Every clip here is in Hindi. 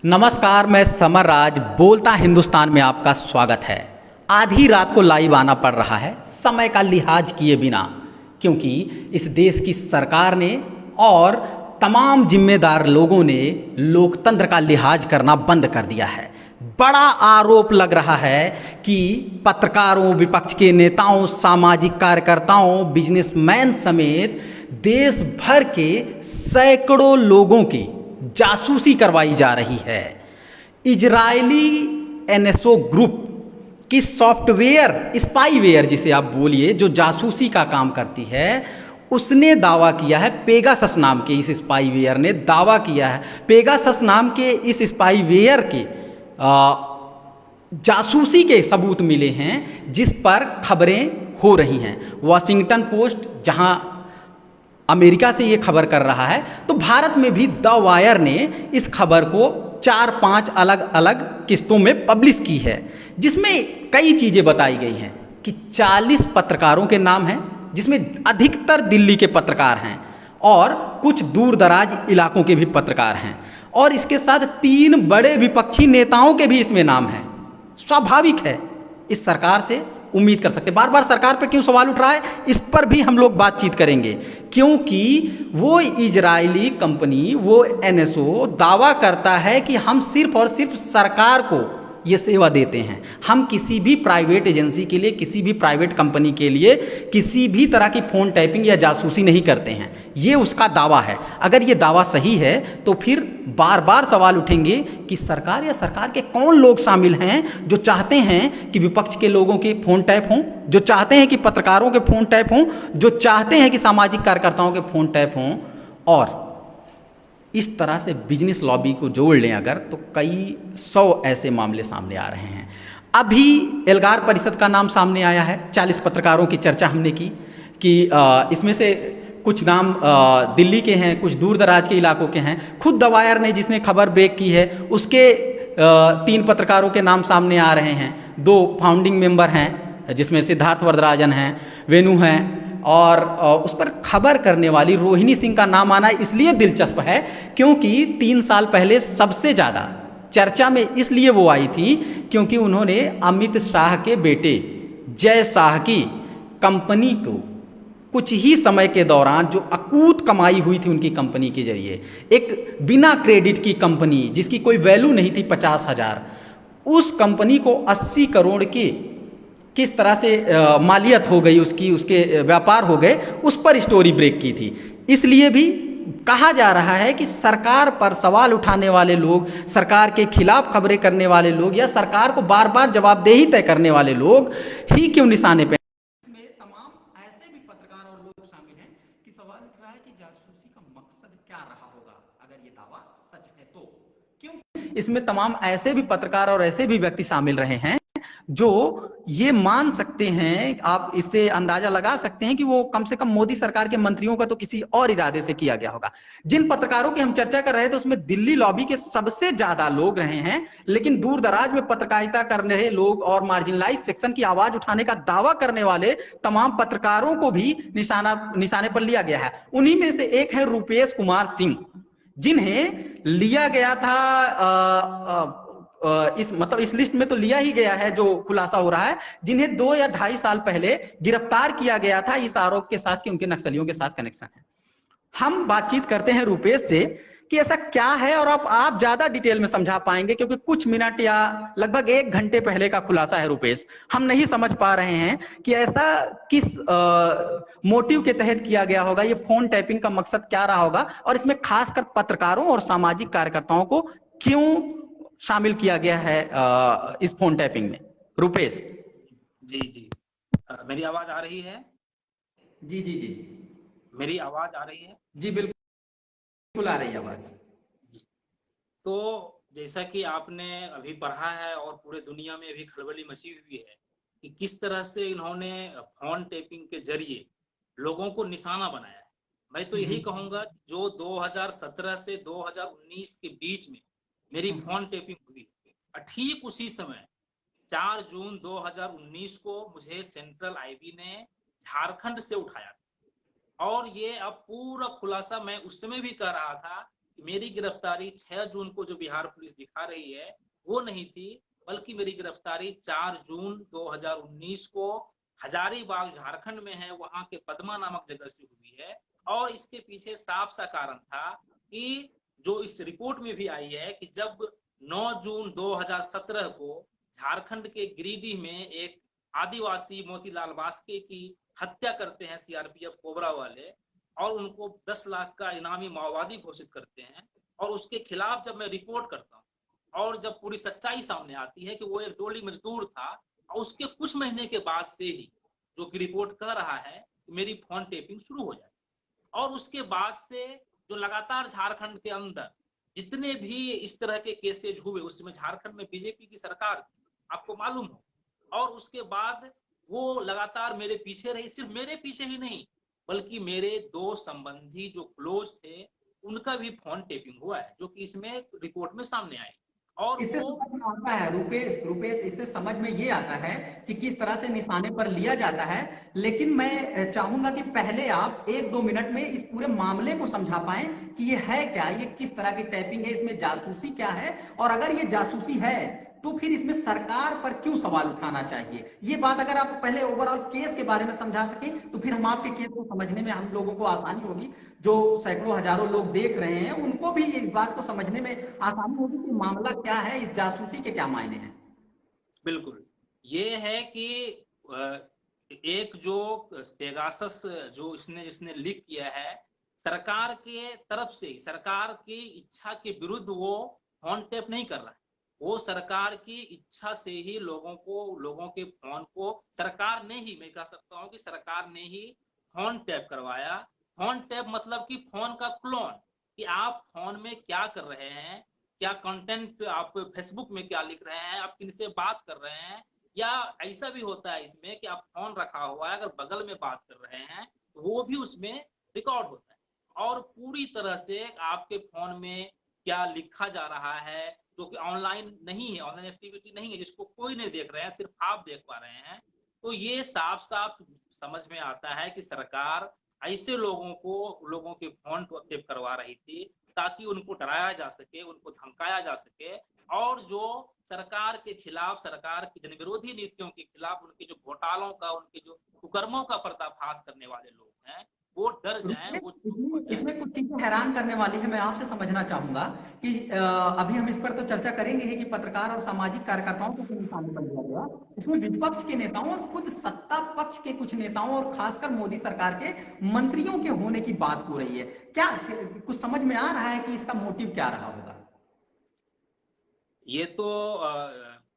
नमस्कार, मैं समर राज बोलता हिंदुस्तान में आपका स्वागत है। आधी रात को लाइव आना पड़ रहा है समय का लिहाज किए बिना, क्योंकि इस देश की सरकार ने और तमाम जिम्मेदार लोगों ने लोकतंत्र का लिहाज करना बंद कर दिया है। बड़ा आरोप लग रहा है कि पत्रकारों, विपक्ष के नेताओं, सामाजिक कार्यकर्ताओं, बिजनेसमैन समेत देश भर के सैकड़ों लोगों की जासूसी करवाई जा रही है। इजरायली एनएसओ ग्रुप की सॉफ्टवेयर, स्पाईवेयर जिसे आप बोलिए, जो जासूसी का काम करती है, उसने दावा किया है, पेगासस नाम के इस स्पाईवेयर ने दावा किया है, पेगासस नाम के इस स्पाईवेयर के जासूसी के सबूत मिले हैं, जिस पर खबरें हो रही हैं। वॉशिंगटन पोस्ट जहां अमेरिका से ये खबर कर रहा है, तो भारत में भी द वायर ने इस खबर को 4-5 अलग अलग किस्तों में पब्लिश की है, जिसमें कई चीज़ें बताई गई हैं कि 40 पत्रकारों के नाम हैं, जिसमें अधिकतर दिल्ली के पत्रकार हैं और कुछ दूर दराज इलाकों के भी पत्रकार हैं, और इसके साथ 3 बड़े विपक्षी नेताओं के भी इसमें नाम हैं। स्वाभाविक है, इस सरकार से उम्मीद कर सकते। बार बार सरकार पे क्यों सवाल उठ रहा है, इस पर भी हम लोग बातचीत करेंगे, क्योंकि वो इजरायली कंपनी, वो एनएसओ दावा करता है कि हम सिर्फ और सिर्फ सरकार को ये सेवा देते हैं। हम किसी भी प्राइवेट एजेंसी के लिए, किसी भी प्राइवेट कंपनी के लिए किसी भी तरह की फ़ोन टैपिंग या जासूसी नहीं करते हैं। ये उसका दावा है। अगर ये दावा सही है तो फिर बार बार सवाल उठेंगे कि सरकार या सरकार के कौन लोग शामिल हैं जो चाहते हैं कि विपक्ष के लोगों के फ़ोन टैप हों, जो चाहते हैं कि पत्रकारों के फ़ोन टैप हों, जो चाहते हैं कि सामाजिक कार्यकर्ताओं के फ़ोन टैप हों। और इस तरह से बिजनेस लॉबी को जोड़ लें अगर, तो कई 100 ऐसे मामले सामने आ रहे हैं। अभी एल्गार परिषद का नाम सामने आया है। 40 पत्रकारों की चर्चा हमने की कि इसमें से कुछ नाम दिल्ली के हैं, कुछ दूर दराज के इलाकों के हैं। खुद द वायर ने जिसने खबर ब्रेक की है, उसके 3 पत्रकारों के नाम सामने आ रहे हैं। 2 फाउंडिंग मेंबर हैं, जिसमें सिद्धार्थ वरदराजन हैं, वेणु हैं, और उस पर खबर करने वाली रोहिणी सिंह का नाम आना इसलिए दिलचस्प है क्योंकि 3 साल पहले सबसे ज़्यादा चर्चा में इसलिए वो आई थी क्योंकि उन्होंने अमित शाह के बेटे जय शाह की कंपनी को कुछ ही समय के दौरान, जो अकूत कमाई हुई थी उनकी कंपनी के जरिए, एक बिना क्रेडिट की कंपनी जिसकी कोई वैल्यू नहीं थी 50,000, उस कंपनी को 80 करोड़ की किस तरह से मालियत हो गई, उसके व्यापार हो गए, उस पर स्टोरी ब्रेक की थी। इसलिए भी कहा जा रहा है कि सरकार पर सवाल उठाने वाले लोग, सरकार के खिलाफ खबरें करने वाले लोग, या सरकार को बार बार जवाबदेही तय करने वाले लोग ही क्यों निशाने पे। इसमें तमाम ऐसे भी पत्रकार और लोग शामिल हैं कि सवाल उठ रहा है कि जासूसी का मकसद क्या रहा होगा अगर ये दावा सच है तो। क्यों इसमें तमाम ऐसे भी पत्रकार और ऐसे भी व्यक्ति शामिल रहे हैं जो ये मान सकते हैं, आप इससे अंदाजा लगा सकते हैं कि वो कम से कम मोदी सरकार के मंत्रियों का तो किसी और इरादे से किया गया होगा। जिन पत्रकारों की हम चर्चा कर रहे थे उसमें दिल्ली लॉबी के सबसे ज्यादा लोग रहे हैं, लेकिन दूर दराज में पत्रकारिता कर रहे लोग और मार्जिनलाइज सेक्शन की आवाज उठाने का दावा करने वाले तमाम पत्रकारों को भी निशाने पर लिया गया है। उन्हीं में से एक है रुपेश कुमार सिंह, जिन्हें लिया गया था इस लिस्ट में तो लिया ही गया है, जो खुलासा हो रहा है, जिन्हें 2 या 2.5 साल पहले गिरफ्तार किया गया था इस आरोप के साथ कि उनके नक्सलियों के साथ कनेक्शन है। हम बातचीत करते हैं रुपेश से कि ऐसा क्या है, और आप ज्यादा डिटेल में समझा पाएंगे क्योंकि कुछ मिनट या लगभग 1 घंटे पहले का खुलासा है रुपेश। हम नहीं समझ पा रहे हैं कि ऐसा किस मोटिव के तहत किया गया होगा, ये फोन टैपिंग का मकसद क्या रहा होगा, और इसमें खासकर पत्रकारों और सामाजिक कार्यकर्ताओं को क्यों शामिल किया गया है इस फोन टैपिंग में। रुपेश जी जी, मेरी आवाज आ रही है? जी जी जी, मेरी आवाज आ रही है? जी बिल्कुल आ रही है आवाज। तो जैसा कि आपने अभी पढ़ा है और पूरे दुनिया में अभी खलबली मची हुई है कि किस तरह से इन्होंने फोन टैपिंग के जरिए लोगों को निशाना बनाया है। मैं तो यही कहूंगा, जो 2017 से 2019 के बीच में मेरी फोन टैपिंग हुई, ठीक उसी समय 4 जून 2019 को मुझे सेंट्रल आईबी ने झारखंड से उठाया था। और ये अब पूरा खुलासा मैं उस समय भी कर रहा था मेरी गिरफ्तारी 6 जून को जो बिहार पुलिस दिखा रही है वो नहीं थी, बल्कि मेरी गिरफ्तारी 4 जून 2019 को हजारीबाग झारखंड में है, वहां के पदमा नामक जगह से हुई है। और इसके पीछे साफ सा कारण था कि जो इस रिपोर्ट में भी आई है कि जब 9 जून 2017 को झारखंड के गिरिडीह में एक आदिवासी मोतीलाल वास्के की हत्या करते हैं सीआरपीएफ कोबरा वाले, और उनको 10 लाख का इनामी माओवादी घोषित करते हैं, और उसके खिलाफ जब मैं रिपोर्ट करता हूँ और जब पूरी सच्चाई सामने आती है कि वो एक टोली मजदूर था, और उसके कुछ महीने के बाद से ही जो कि रिपोर्ट कह रहा है कि मेरी फोन टेपिंग शुरू हो जाती, और उसके बाद से जो लगातार झारखंड के अंदर जितने भी इस तरह के केसेज हुए, उसमें झारखंड में बीजेपी की सरकार थी, आपको मालूम हो, और उसके बाद वो लगातार मेरे पीछे रही। सिर्फ मेरे पीछे ही नहीं, बल्कि मेरे 2 संबंधी जो क्लोज थे उनका भी फोन टेपिंग हुआ है, जो कि इसमें रिपोर्ट में सामने आई। और इससे वो समझ में आता है रुपेश रुपेश इससे समझ में ये आता है कि किस तरह से निशाने पर लिया जाता है। लेकिन मैं चाहूंगा कि पहले आप 1-2 मिनट में इस पूरे मामले को समझा पाएं कि ये है क्या, ये किस तरह की टैपिंग है, इसमें जासूसी क्या है, और अगर ये जासूसी है तो फिर इसमें सरकार पर क्यों सवाल उठाना चाहिए। ये बात अगर आप पहले ओवरऑल केस के बारे में समझा सकें तो फिर हम आपके केस को समझने में हम लोगों को आसानी होगी। जो सैकड़ों हजारों लोग देख रहे हैं उनको भी इस बात को समझने में आसानी होगी कि मामला क्या है, इस जासूसी के क्या मायने हैं। बिल्कुल, ये है कि एक जो पेगासस जो इसने जिसने लीक किया है, सरकार के तरफ से, सरकार की इच्छा के विरुद्ध वो फोन टैप नहीं कर रहा है। वो सरकार की इच्छा से ही लोगों के फोन को सरकार ने ही, मैं कह सकता हूँ कि सरकार ने ही फोन टैप करवाया। फोन टैप मतलब कि फोन का क्लोन, कि आप फोन में क्या कर रहे हैं, क्या कंटेंट आप फेसबुक में क्या लिख रहे हैं, आप किनसे बात कर रहे हैं, या ऐसा भी होता है इसमें कि आप फोन रखा हुआ है, अगर बगल में बात कर रहे हैं तो वो भी उसमें रिकॉर्ड होता है, और पूरी तरह से आपके फोन में क्या लिखा जा रहा है, जो कि ऑनलाइन नहीं है, ऑनलाइन एक्टिविटी नहीं है, जिसको कोई नहीं देख रहे हैं, सिर्फ आप देख पा रहे हैं। तो ये साफ साफ समझ में आता है कि सरकार ऐसे लोगों के फोन टेप करवा रही थी ताकि उनको डराया जा सके, उनको धमकाया जा सके, और जो सरकार के खिलाफ, सरकार की जनविरोधी नीतियों के खिलाफ, उनके जो घोटालों का, उनके जो कुकर्मों का पर्दाफाश करने वाले लोग हैं, वो डर जाएं, वो चुप हो इसमें जाएं। इसमें कुछ चीजें हैरान करने वाली है, मैं आपसे समझना चाहूंगा कि अभी हम इस पर तो चर्चा करेंगे ही कि पत्रकार और सामाजिक कार्यकर्ताओं को क्यों निशाने पर लिया गया। इसमें विपक्ष के नेताओं और खुद सत्ता पक्ष के कुछ नेताओं और खासकर मोदी सरकार के मंत्रियों के होने की बात हो रही है। क्या कुछ समझ में आ रहा है कि इसका मोटिव क्या रहा होगा। ये तो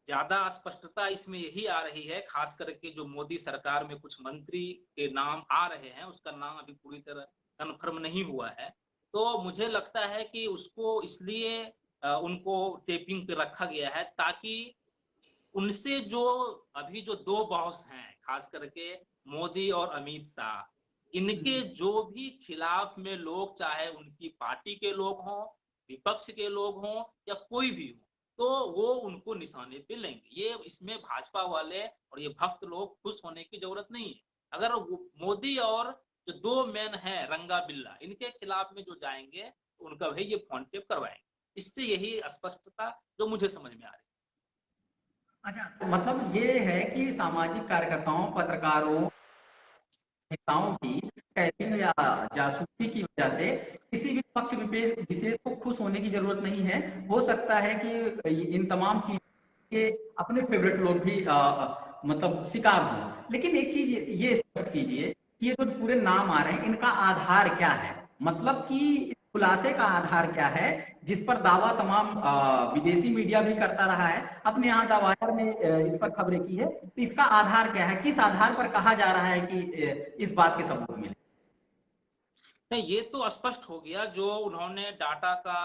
ज्यादा स्पष्टता इसमें यही आ रही है, खास करके जो मोदी सरकार में कुछ मंत्री के नाम आ रहे हैं, उसका नाम अभी पूरी तरह कन्फर्म नहीं हुआ है। तो मुझे लगता है कि उसको इसलिए उनको टेपिंग पे रखा गया है ताकि उनसे जो अभी जो 2 बॉस हैं, खास करके मोदी और अमित शाह, इनके जो भी खिलाफ में लोग, चाहे उनकी पार्टी के लोग हों, विपक्ष के लोग हों, या कोई भी हो, तो वो उनको निशाने पे लेंगे। ये इसमें भाजपा वाले और ये भक्त लोग खुश होने की जरूरत नहीं है। अगर मोदी और जो 2 मैन है रंगा बिल्ला, इनके खिलाफ में जो जाएंगे तो उनका भाई ये फोन टेप करवाएंगे। इससे यही स्पष्टता जो मुझे समझ में आ रही है। अच्छा, तो मतलब ये है कि सामाजिक कार्यकर्ताओं, पत्रकारों, नेताओं की टैपिंग या जासूसी की वजह से किसी भी पक्ष विशेष को खुश होने की जरूरत नहीं है। हो सकता है कि इन तमाम चीजों के अपने फेवरेट लोग भी मतलब शिकार हों। लेकिन एक चीज ये स्पष्ट कीजिए कि ये जो पूरे नाम आ रहे हैं इनका आधार क्या है, मतलब कि खुलासे का आधार क्या है जिस पर दावा तमाम विदेशी मीडिया भी करता रहा है, अपने यहाँ दावायर ने इस पर खबरें की है, तो इसका आधार क्या है, किस आधार पर कहा जा रहा है कि इस बात के सबूत मिले। नहीं, ये तो स्पष्ट हो गया, जो उन्होंने डाटा का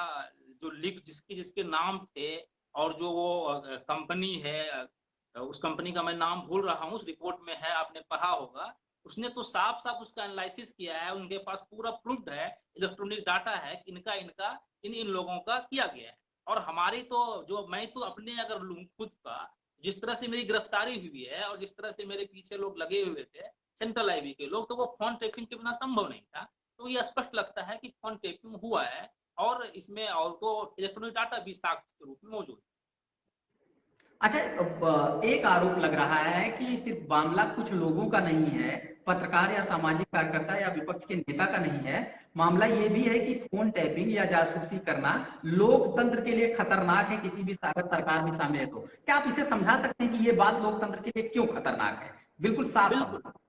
जो लीक जिसके जिसके नाम थे, और जो वो कंपनी है, उस कंपनी का मैं नाम भूल रहा हूँ, उस रिपोर्ट में है, आपने पढ़ा होगा, उसने तो साफ साफ उसका एनालिसिस किया है, उनके पास पूरा प्रूफ्ड है, इलेक्ट्रॉनिक डाटा है कि इनका इनका इन इन लोगों का किया गया है। और हमारी तो जो मैं तो अपने अगर लूँ खुद का, जिस तरह से मेरी गिरफ्तारी हुई है और जिस तरह से मेरे पीछे लोग लगे हुए थे, सेंट्रल आईबी के लोग, तो वो फोन ट्रैकिंग के बिना संभव नहीं था। तो ये स्पष्ट लगता है कि फोन टेपिंग हुआ है, और इसमें और तो इलेक्ट्रॉनिक डाटा भी साक्ष्य के रूप में मौजूद है। अच्छा, एक आरोप लग रहा है कि सिर्फ मामला कुछ लोगों का नहीं है, पत्रकार या सामाजिक कार्यकर्ता या विपक्ष के नेता का नहीं है। मामला ये भी है कि फोन टैपिंग या जासूसी करना लोकतंत्र के लिए खतरनाक है, किसी भी अगर सरकार में शामिल है तो। क्या आप इसे समझा सकते हैं कि ये बात लोकतंत्र के लिए क्यों खतरनाक है, बिल्कुल साफ बिल्कुल, शब्द।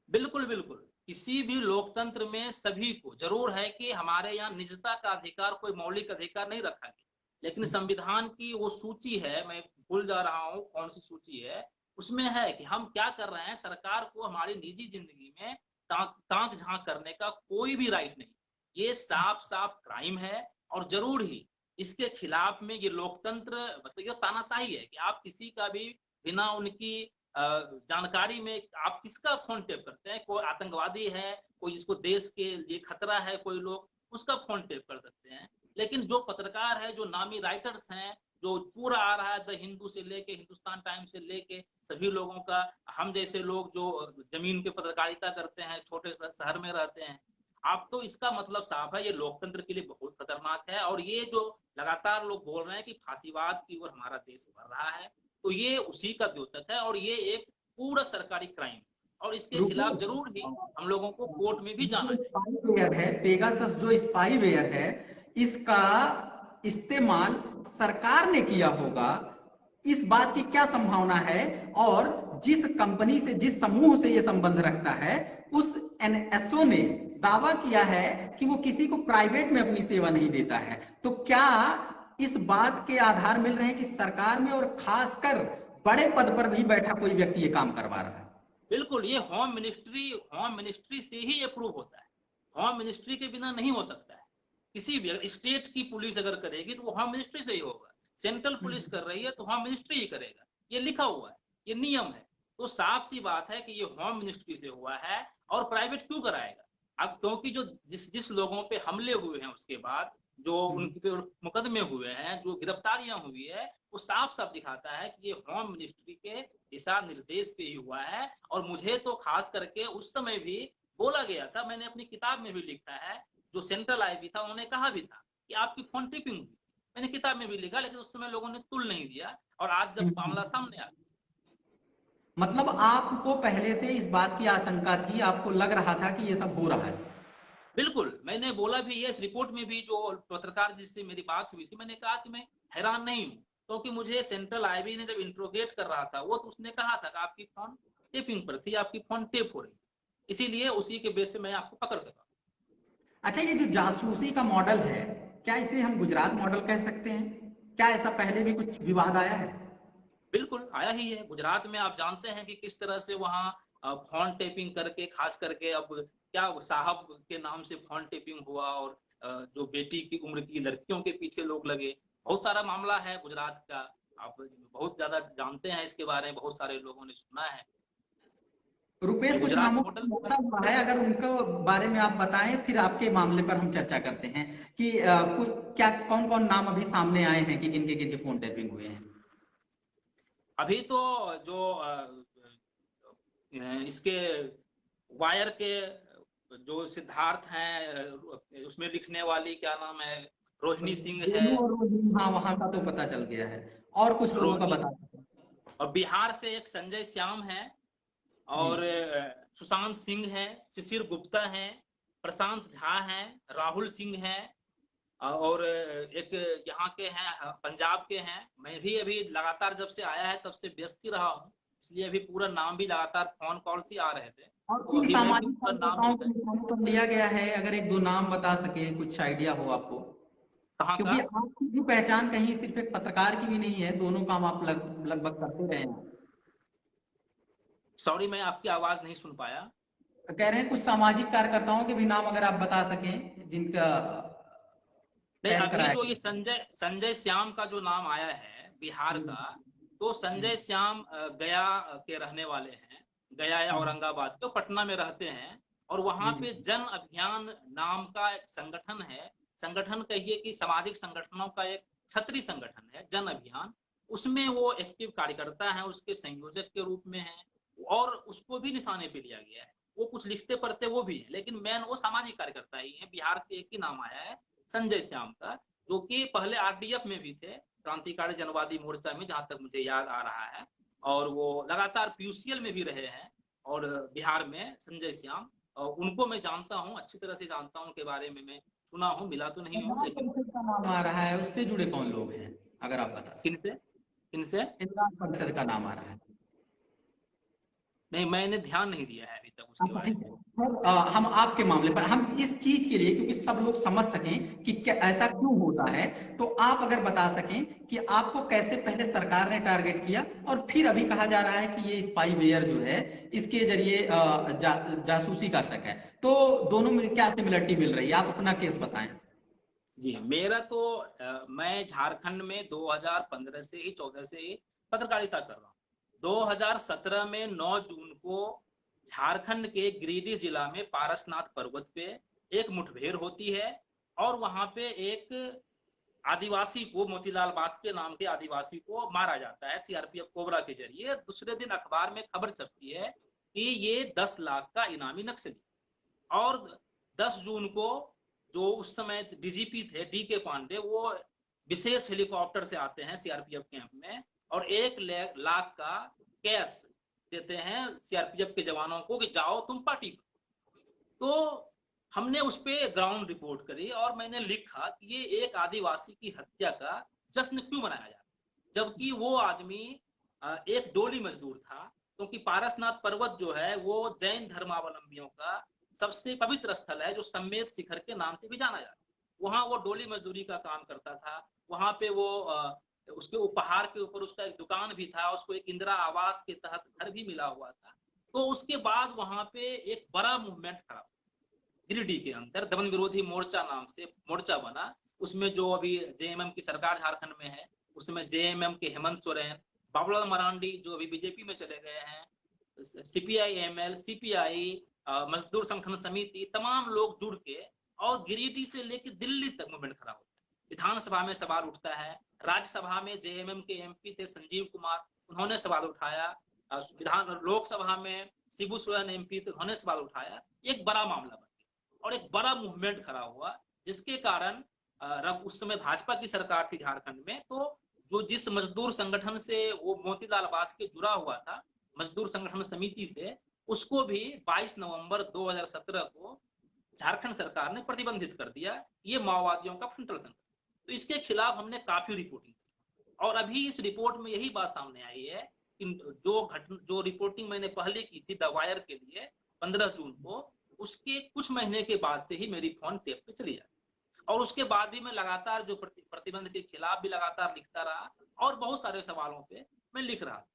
बिल्कुल, बिल्कुल। किसी भी लोकतंत्र में सभी को ज़रूर है कि हमारे यहाँ निजता का अधिकार, कोई मौलिक अधिकार नहीं रखा गया। लेकिन संविधान की वो सूची है, मैं भूल जा रहा हूँ कौन-सी सूची है, उसमें है कि हम क्या कर रहे हैं, सरकार को हमारी निजी ज़िंदगी में ताक-झाँक करने का कोई भी राइट नहीं। ये साफ-साफ क्राइम है और ज़रूर ही इसके खिलाफ में ये लोकतंत्र मतलब ये तानाशाही है कि आप किसी का भी बिना उनकी जानकारी में आप किसका फ़ोन टैप करते हैं, कोई आतंकवादी है, कोई जिसको देश के लिए खतरा है, कोई लोग, उसका फ़ोन टैप कर सकते हैं। लेकिन जो पत्रकार है, जो नामी राइटर्स हैं, जो पूरा आ रहा है द हिंदू से लेके, हिंदुस्तान टाइम्स से लेके सभी लोगों का, हम जैसे लोग जो ज़मीन पे पत्रकारिता करते हैं, छोटे शहर में रहते हैं, आप तो इसका मतलब साफ है, ये लोकतंत्र के लिए बहुत खतरनाक है और ये जो लगातार लोग बोल रहे हैं कि फांसीवाद की ओर हमारा देश बढ़ रहा है, तो ये उसी का द्योतक है और ये एक पूरा सरकारी क्राइम है और इसके खिलाफ ज़रूर ही हम लोगों को कोर्ट में भी जाना जो चाहिए। स्पाईवेयर है, पेगासस जो स्पाईवेयर है, इसका इस्तेमाल सरकार ने किया होगा, इस बात की क्या संभावना है? और जिस कंपनी से, जिस समूह से ये संबंध रखता है, उस एनएसओ ने दावा किया है कि वो किसी को प्राइवेट में अपनी सेवा नहीं देता है। तो क्या इस बात के आधार मिल रहे हैं कि सरकार में और खासकर बड़े पद पर भी बैठा कोई व्यक्ति ये काम करवा रहा है? बिल्कुल, ये होम मिनिस्ट्री से ही अप्रूव होता है। होम मिनिस्ट्री के बिना नहीं हो सकता है। किसी भी, अगर स्टेट की पुलिस अगर करेगी तो वो होम मिनिस्ट्री से ही होगा। सेंट्रल पुलिस कर रही है तो होम मिनिस्ट्री ही करेगा। ये लिखा हुआ है, ये नियम है। तो साफ-सी बात है कि ये होम मिनिस्ट्री से हुआ है और प्राइवेट क्यों कराएगा? अब क्योंकि जो जिस जिस लोगों पे हमले हुए हैं उसके बाद, जो उनके पे मुकदमे हुए हैं, जो गिरफ्तारियाँ हुई है, वो साफ-साफ दिखाता है कि ये होम मिनिस्ट्री के दिशा निर्देश पे ही हुआ है और मुझे तो खास करके उस समय भी बोला गया था, मैंने अपनी किताब में भी लिखा है, जो सेंट्रल आईबी था उन्होंने कहा भी था कि आपकी फ़ोन टेपिंग हुई। मैंने किताब में भी लिखा, लेकिन उस समय लोगों ने तुल नहीं दिया और आज जब मामला सामने आ गया। मतलब आपको पहले से इस बात की आशंका थी, आपको लग रहा था कि ये सब हो रहा है। बिल्कुल, मैंने बोला भी है, इस रिपोर्ट में भी जो पत्रकार जिससे मेरी बात हुई थी, मैंने कहा कि मैं हैरान नहीं हूँ, क्योंकि मुझे सेंट्रल आईबी ने जब इंट्रोगेट कर रहा था, वो तो उसने कहा था कि आपकी फ़ोन टेपिंग पर थी, आपकी फ़ोन टेप हो रही थी। इसीलिए उसी के बेस पे मैं आपको पकड़ सका। अच्छा, ये जो जासूसी का मॉडल है, क्या इसे हम गुजरात मॉडल कह सकते हैं? क्या ऐसा पहले भी कुछ विवाद आया है? बिल्कुल, आया ही है। गुजरात में आप जानते हैं कि किस तरह से वहाँ फ़ोन टेपिंग करके, ख़ास करके अब क्या वो साहब के नाम से फ़ोन टेपिंग हुआ और जो बेटी की उम्र की लड़कियों के पीछे लोग लगे। बहुत सारा मामला है गुजरात का। आप बहुत ज़्यादा जानते हैं इसके बारे में, बहुत सारे लोगों ने सुना है। रुपेश, ये कुछ गुजरात नामों का मॉडल। खुलासा हुआ है, अगर उनको बारे में आप बताएं, फिर आपके मामले पर हम चर्चा करते हैं कि कुछ क्या, कौन कौन नाम अभी सामने आए हैं कि किनके किनके फोन टैपिंग हुए हैं। अभी तो जो इसके वायर के जो सिद्धार्थ हैं, उसमें लिखने वाली क्या नाम है, रोहिणी सिंह है। गोलू और रोहिणी, हाँ, वहां का तो पता चल गया है। और कुछ लोगों का रोहिणी, बता दीजिए। और बिहार से एक संजय श्याम है जी। और सुशांत सिंह है, शिशिर गुप्ता है, प्रशांत झा है, राहुल सिंह है और एक यहाँ के हैं, पंजाब के हैं। मैं भी अभी लगातार जब से आया है तब से व्यस्त ही रहा हूँ, इसलिए अभी पूरा नाम भी लगातार फ़ोन कॉल्स ही आ रहे थे, और तो किन अभी मैं भी सामाजिक पूरा नाम कार्यकर्ताओं नहीं को है। निशाने पर लिया गया है? अगर एक दो नाम बता सके, कुछ आइडिया हो आपको। कहाँ का? क्योंकि आपकी जो पहचान कहीं सिर्फ एक पत्रकार की भी नहीं है, दोनों काम आप लगभग करते रहे हैं। सॉरी, मैं आपकी आवाज़ नहीं सुन पाया। कह रहे हैं कुछ सामाजिक कार्यकर्ताओं के भी नाम अगर आप बता सकें जिनका नहीं, टैप अभी कराया जो ये गया। संजय संजय श्याम का जो नाम आया है बिहार हम्म, का, तो संजय हम्म, श्याम गया के रहने वाले हैं। गया या हम्म, औरंगाबाद के, पटना में रहते हैं और वहां जी जी। पे जन अभियान नाम का एक संगठन है। संगठन कहिए कि सामाजिक संगठनों का एक छतरी संगठन है, जन अभियान। उसमें वो एक्टिव कार्यकर्ता है, उसके संयोजक के रूप में है और उसको भी निशाने पे लिया गया है। वो कुछ लिखते पढ़ते वो भी है, लेकिन मेन वो सामाजिक कार्यकर्ता ही है। बिहार से एक ही नाम आया है, संजय श्याम का, जो कि पहले आरडीएफ में भी थे, क्रांतिकारी जनवादी मोर्चा में, जहां तक मुझे याद आ रहा है, और वो लगातार पीयूसीएल में भी रहे हैं और बिहार में संजय श्याम, और उनको मैं जानता हूं, अच्छी तरह से जानता हूं, उनके बारे में मैं सुना हूं, मिला तो नहीं हूं, विधान लेकिन परिषद का नाम आ रहा है, उससे जुड़े कौन लोग हैं, अगर आप बता सकें? किनसे किनसे विधान परिषद का नाम आ रहा है। नहीं, मैंने ध्यान नहीं दिया है अभी तक उसके अच्छा बारे ठीक में। है। खैर, हम आपके मामले पर, हम इस चीज के लिए, क्योंकि सब लोग समझ सकें कि क्या ऐसा क्यों होता है, तो आप अगर बता सकें कि आपको कैसे पहले सरकार ने टारगेट किया, और फिर अभी कहा जा रहा है कि ये स्पाईवेयर जो है इसके जरिए जासूसी का शक है, तो दोनों में क्या सिमिलरिटी मिल रही है? आप अपना केस बताएं। जी, मेरा तो मैं झारखंड में 2015 से ही 14 से ही पत्रकारिता कर रहा हूँ। 2017 में 9 जून को झारखंड के गिरिडीह जिला में पारसनाथ पर्वत पे एक मुठभेड़ होती है, और वहां पे एक आदिवासी को, मोतीलाल बास्के नाम के आदिवासी को मारा जाता है सीआरपीएफ कोबरा के जरिए। दूसरे दिन अखबार में खबर छपती है कि ये 10 लाख का इनामी नक्सली। और 10 जून को जो उस समय डीजीपी थे डी के पांडे, वो विशेष हेलीकॉप्टर से आते हैं सीआरपीएफ कैंप में, और 1 लाख का कैश देते हैं सीआरपीएफ के जवानों को कि जाओ तुम पार्टी करो। तो हमने उस पे ग्राउंड रिपोर्ट करी, और मैंने लिखा कि ये एक आदिवासी की हत्या का जश्न क्यों मनाया जाता है, जबकि वो आदमी एक डोली मजदूर था, क्योंकि पारसनाथ पर्वत जो है वो जैन धर्मावलंबियों का सबसे पवित्र स्थल है, जो सम्मेद शिखर के नाम से भी जाना जाता है। वहां वो डोली मजदूरी का काम करता था। वहां पे वो उसके उपहार के ऊपर उसका एक दुकान भी था, उसको एक इंदिरा आवास के तहत घर भी मिला हुआ था। तो उसके बाद वहां पे एक बड़ा मूवमेंट खड़ा, गिरिडीह के अंदर दमन विरोधी मोर्चा नाम से मोर्चा बना। उसमें जो अभी जेएमएम की सरकार झारखंड में है, उसमें जेएमएम के हेमंत सोरेन, बाबूलाल मरांडी जो अभी बीजेपी में चले गए हैं, सीपीआई एमएल, सीपीआई, मजदूर संगठन समिति, तमाम लोग जुड़ के, और गिरिडीह से लेकर दिल्ली तक मूवमेंट खड़ा होता है। विधानसभा में सवाल उठता है, राज्यसभा में जेएमएम के एमपी थे संजीव कुमार, उन्होंने सवाल उठाया, विधान लोकसभा में शिबू सोरेन एमपी थे, उन्होंने सवाल उठाया। एक बड़ा मामला बन गया और एक बड़ा मूवमेंट खड़ा हुआ, जिसके कारण उस समय भाजपा की सरकार थी झारखंड में। तो जो जिस मजदूर संगठन से वो मोतीलाल बास्के जुड़ा हुआ था, मजदूर संगठन समिति से, उसको भी 22 नवंबर 2017 को झारखंड सरकार ने प्रतिबंधित कर दिया, ये माओवादियों का फ्रंटल संगठन। तो इसके खिलाफ हमने काफी रिपोर्टिंग की, और अभी इस रिपोर्ट में यही बात सामने आई है कि जो रिपोर्टिंग मैंने पहले की थी द वायर के लिए 15 जून को, उसके कुछ महीने के बाद से ही मेरी फोन टेप पे चली जाती, और उसके बाद भी मैं लगातार जो प्रतिबंध के खिलाफ भी लगातार लिखता रहा, और बहुत सारे सवालों पे मैं लिख रहा था।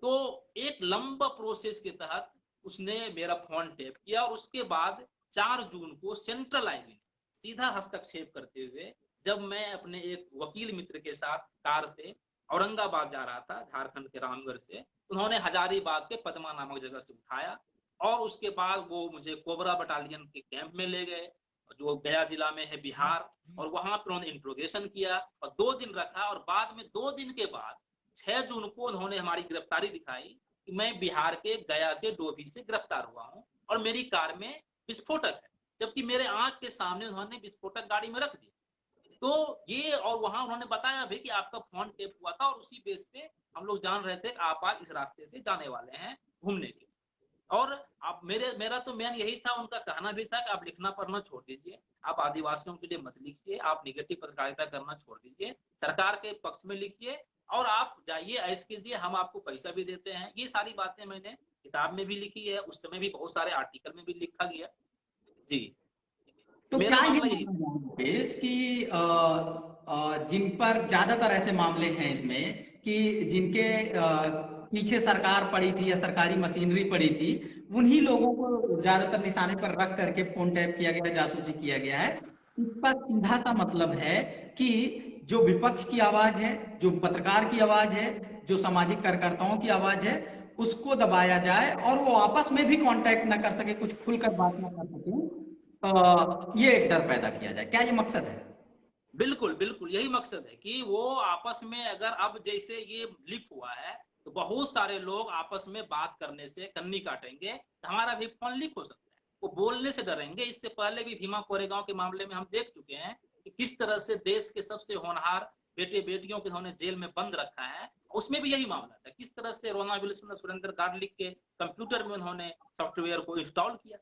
तो एक लंबा प्रोसेस के तहत उसने मेरा फोन टेप किया, और उसके बाद 4 जून को सेंट्रल आईबी ने सीधा हस्तक्षेप करते हुए, जब मैं अपने एक वकील मित्र के साथ कार से औरंगाबाद जा रहा था झारखंड के रामगढ़ से, उन्होंने हजारीबाग के पदमा नामक जगह से उठाया, और उसके बाद वो मुझे कोबरा बटालियन के कैंप में ले गए, जो गया जिला में है बिहार, और वहां पर उन्होंने इंट्रोगेशन किया और 2 दिन रखा, और बाद में 2 दिन के बाद 6 जून को उन्होंने हमारी गिरफ्तारी दिखाई कि मैं बिहार के गया के डोभी से गिरफ्तार हुआ हूं, और मेरी कार में विस्फोटक है, जबकि मेरे आंख के सामने उन्होंने विस्फोटक गाड़ी में रख दिया। तो ये, और वहां उन्होंने बताया भी कि आपका फोन टेप हुआ था, और उसी बेस पे हम लोग जान रहे थे कि आप आज इस रास्ते से जाने वाले हैं घूमने के। और आप मेरा तो मेन यही था, उनका कहना भी था कि आप लिखना पढ़ना छोड़ दीजिए, आप आदिवासियों के लिए मत लिखिए, आप निगेटिव पत्रकारिता करना छोड़ दीजिए, सरकार के पक्ष में लिखिए, और आप जाइए ऐश कीजिए, हम आपको पैसा भी देते हैं। ये सारी बातें मैंने किताब में भी लिखी है, उस समय भी बहुत सारे आर्टिकल में भी लिखा गया। जी, तो मेरा क्या ये मामला यही। केस कि जिन पर ज्यादातर ऐसे मामले हैं इसमें कि जिनके पीछे सरकार पड़ी थी या सरकारी मशीनरी पड़ी थी, उन्हीं लोगों को ज्यादातर निशाने पर रख करके फोन टैप किया गया, जासूसी किया गया है, इसका सीधा सा मतलब है कि जो विपक्ष की आवाज है, जो पत्रकार की आवाज है, जो सामाजिक कार्यकर्ताओं की आवाज है, उसको दबाया जाए, और वो आपस में भी कांटेक्ट ना कर सके, कुछ खुलकर बात ना कर सके, ये एक डर पैदा किया जाए। क्या ये मकसद है? बिल्कुल बिल्कुल यही मकसद है कि वो आपस में, अगर अब जैसे ये लीक हुआ है, तो बहुत सारे लोग आपस में बात करने से कन्नी काटेंगे, तो हमारा भी फोन लीक हो सकता है, वो बोलने से डरेंगे। इससे पहले भी भीमा कोरेगांव के मामले में हम देख चुके हैं कि किस तरह से देश के सबसे होनहार बेटे बेटियों को इन्होंने जेल में बंद रखा है। उसमें भी यही मामला था, किस तरह से रोना विल्सन और सुरेंद्र गार्लिक के कंप्यूटर में उन्होंने सॉफ्टवेयर को इंस्टॉल किया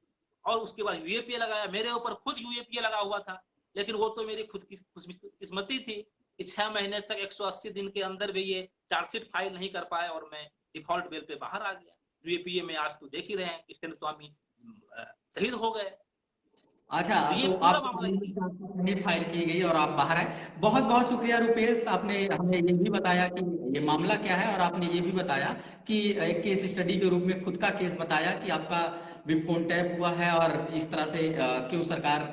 और उसके बाद यूएपीए लगाया। मेरे ऊपर खुद यूएपीए लगा हुआ था, लेकिन वो तो मेरी खुद की किस्मती थी कि 6 महीने तक 180 दिन के अंदर भी ये चार्जशीट फाइल नहीं कर पाए और मैं डिफॉल्ट बेल पे बाहर आ गया। यूएपीए में आज तो देख ही रहे हैं कृष्ण स्वामी शहीद हो गए। अच्छा, तो ये तो पूरा आप मामला यही है। नहीं फाइल की गई और आप बाहर आए। बहुत बहुत शुक्रिया रुपेश, आपने हमें ये भी बताया कि ये मामला क्या है, और आपने ये भी बताया कि एक केस स्टडी के रूप में खुद का केस बताया कि आपका भी फोन टैप हुआ है और इस तरह से क्यों सरकार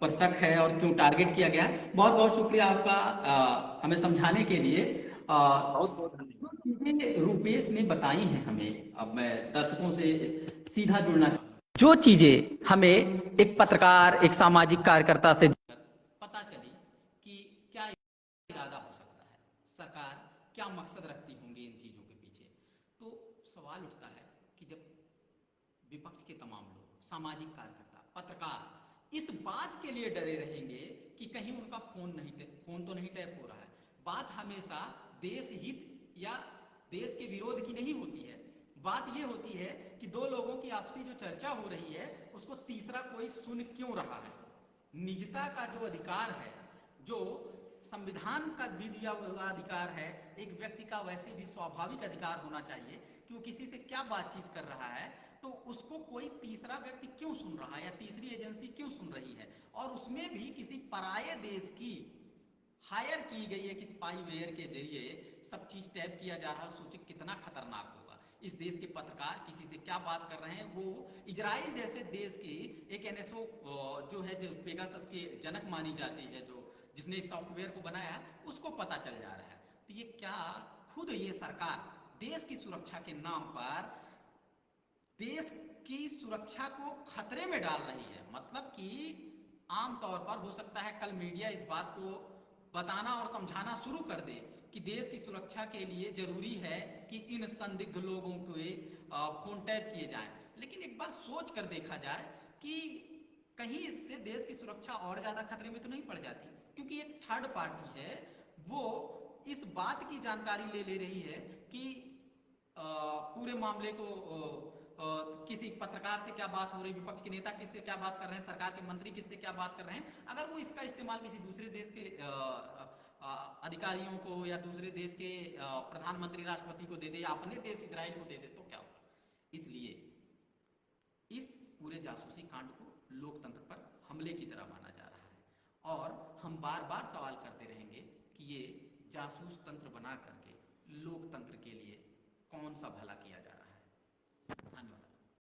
पर शक है और क्यों टारगेट किया गया है। बहुत बहुत शुक्रिया आपका हमें समझाने के लिए। बहुत बहुत जो धन्यवाद। चीजें रुपेश ने बताई हैं हमें, अब मैं दर्शकों से सीधा जुड़ना चाहूँगा। जो चीजें हमें एक पत्रकार, एक सामाजिक कार्यकर्ता से पता चली कि क्या इरादा हो सकता है, सरकार क्या मकसद रखती होंगी इन चीजों के पीछे, तो सवाल उठता है कि जब विपक्ष के तमाम लोग, सामाजिक कार्यकर्ता, पत्रकार इस बात के लिए डरे रहेंगे कि कहीं उनका फोन तो नहीं टैप हो रहा है। बात हमेशा देश हित या देश के विरोध की नहीं होती है। बात यह होती है कि दो लोगों की आपसी जो चर्चा हो रही है उसको तीसरा कोई सुन क्यों रहा है। निजता का जो अधिकार है, जो संविधान का भी दिया हुआ अधिकार है, एक व्यक्ति का वैसे भी स्वाभाविक अधिकार होना चाहिए कि वो किसी से क्या बातचीत कर रहा है तो उसको कोई तीसरा व्यक्ति क्यों सुन रहा है या तीसरी एजेंसी क्यों सुन रही है, और उसमें भी किसी पराये देश की हायर की गई है कि स्पाईवेयर के जरिए सब चीज टैप किया जा रहा है। सोचिए कितना खतरनाक होगा। इस देश के पत्रकार किसी से क्या बात कर रहे हैं, वो इजराइल जैसे देश की एक एनएसओ जो है, जो पेगासस के जनक मानी जाती है, जो जिसने इस सॉफ्टवेयर को बनाया, उसको पता चल जा रहा है। तो ये क्या खुद ये सरकार देश की सुरक्षा के नाम पर देश की सुरक्षा को खतरे में डाल रही है। मतलब कि आमतौर पर हो सकता है कल मीडिया इस बात को बताना और समझाना शुरू कर दे कि देश की सुरक्षा के लिए जरूरी है कि इन संदिग्ध लोगों के फोन टैप किए जाएं, लेकिन एक बार सोच कर देखा जाए कि कहीं इससे देश की सुरक्षा और ज्यादा खतरे में तो नहीं पड़ जाती, क्योंकि एक थर्ड पार्टी है, वो इस बात की जानकारी ले रही है कि पूरे मामले को किसी पत्रकार से क्या बात हो रही, विपक्ष के नेता किससे क्या बात कर रहे हैं, सरकार के मंत्री किससे क्या बात कर रहे हैं। अगर वो इसका इस्तेमाल किसी दूसरे देश के अधिकारियों को या दूसरे देश के प्रधानमंत्री, राष्ट्रपति को दे दे या अपने देश इजराइल को दे दे तो क्या होगा। इसलिए इस पूरे जासूसी कांड को लोकतंत्र पर हमले की तरह माना जा रहा है और हम बार बार सवाल करते रहेंगे कि ये जासूस तंत्र बना करके लोकतंत्र के लिए कौन सा भला किया जा रहा है।